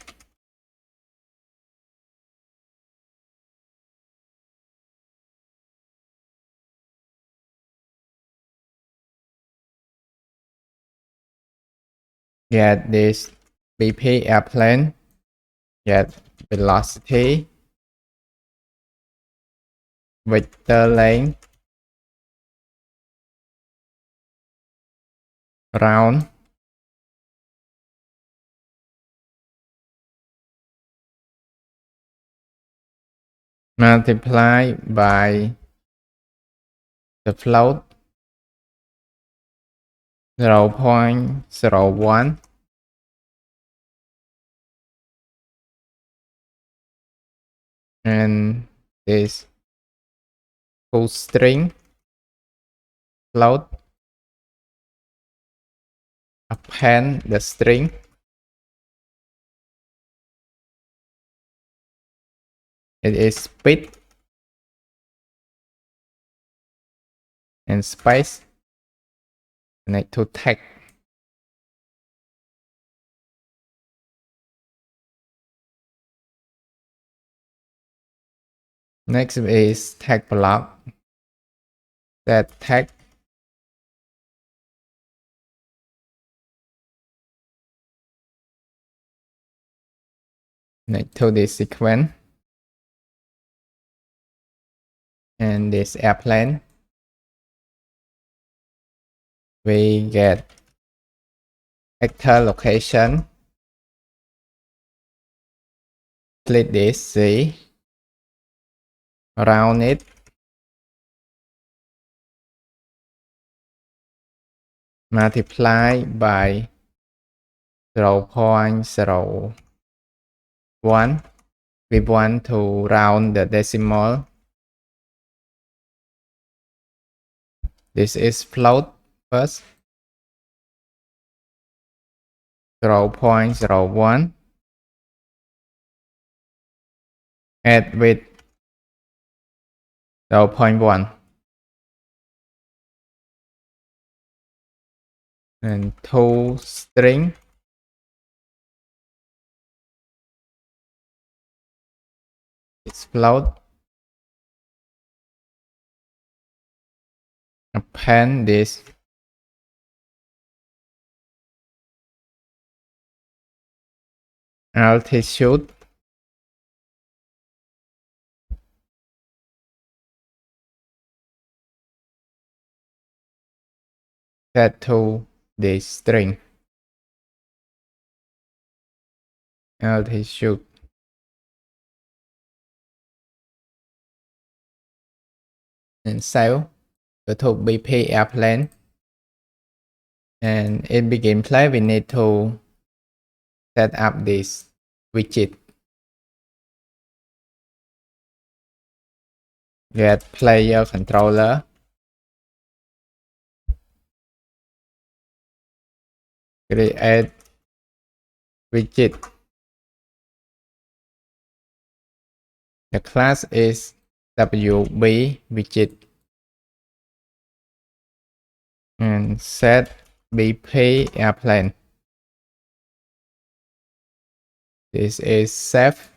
S1: Get this BP airplane. Get velocity, vector length, round, multiply by the float 0.01, and this full string float, append the string, it is speed and space, connect to tag. Next is tag block. Set tag. Connect to this sequence. and this airplane, we get actor location, click this, see, round it, multiply by 0.01. We want to round the decimal. This is float first. 0.01. Add with 0.1. And to string. It's float. Append this altitude, set to the string altitude, and save. Go to BP airplane, and in begin play we need to set up this widget. Get player controller, create widget. The class is WB widget, and set BP airplane. This is safe.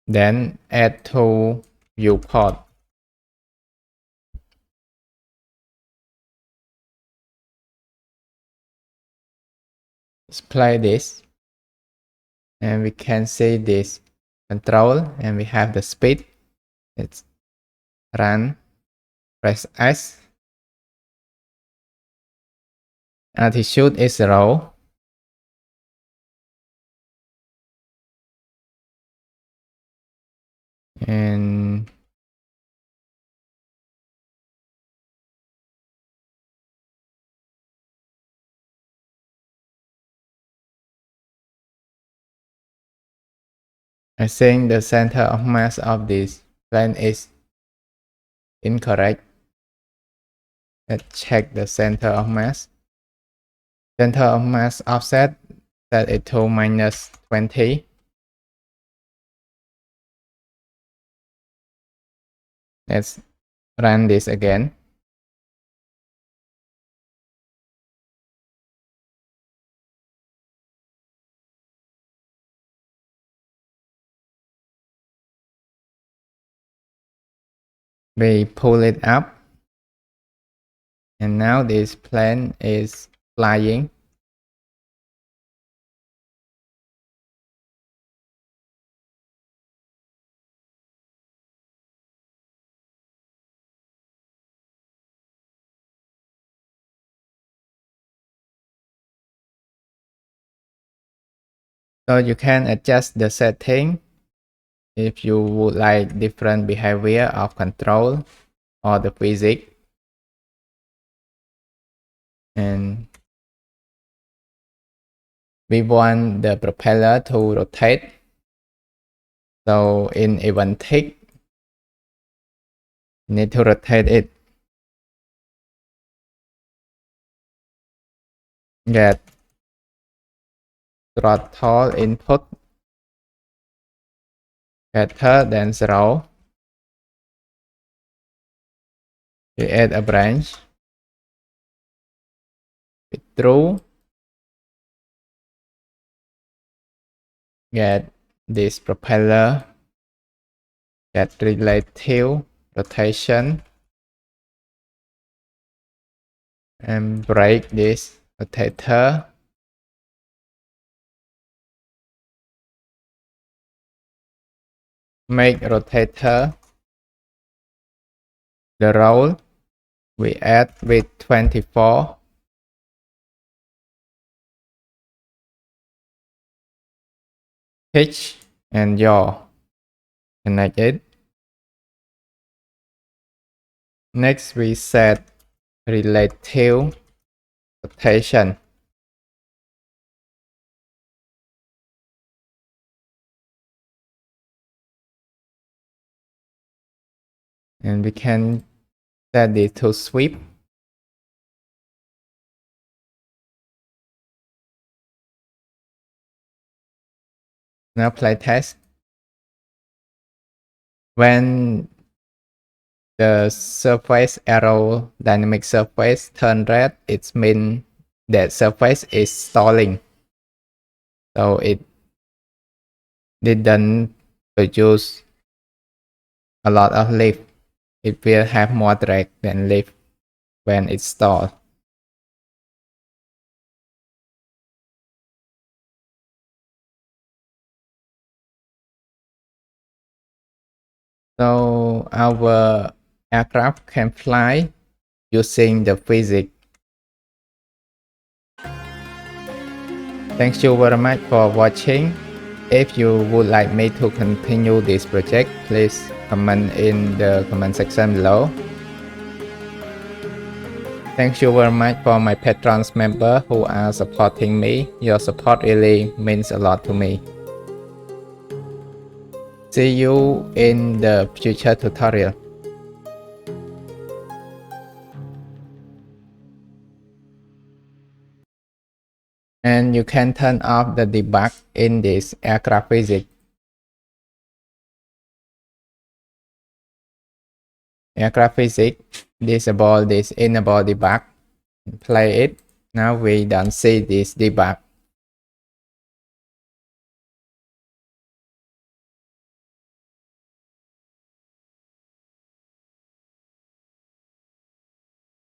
S1: Then add to viewport. Display this, and we can see this control, and we have the speed. It's run, press S. Altitude is 0. And I think the center of mass of this plane is incorrect. Let's check the center of mass. Center of mass offset, set it to -20. Let's run this again. We pull it up, and now this plane is flying. So you can adjust the setting if you would like different behavior of control or the physics. And we want the propeller to rotate. So in event tick, you need to rotate it. Get throttle input better than 0. Create a branch. Through. Get this propeller. Get relative rotation. And break this rotator. make rotator the roll we add with 24. Pitch and yaw. Connect it. Next we set relative rotation. And we can set it to sweep. Now play test. When the surface aerodynamic surface turn red, it means that surface is stalling. So it didn't produce a lot of lift. It will have more drag than lift when it's stalled. So our aircraft can fly using the physics. Thank you very much for watching. If you would like me to continue this project, please comment in the comment section below. Thank you very much for my patrons member who are supporting me. Your support really means a lot to me. See you in the future tutorial. And you can turn off the debug in this aircraft physics. Aircraft physics, disable this enable debug, play it. Now we don't see this debug.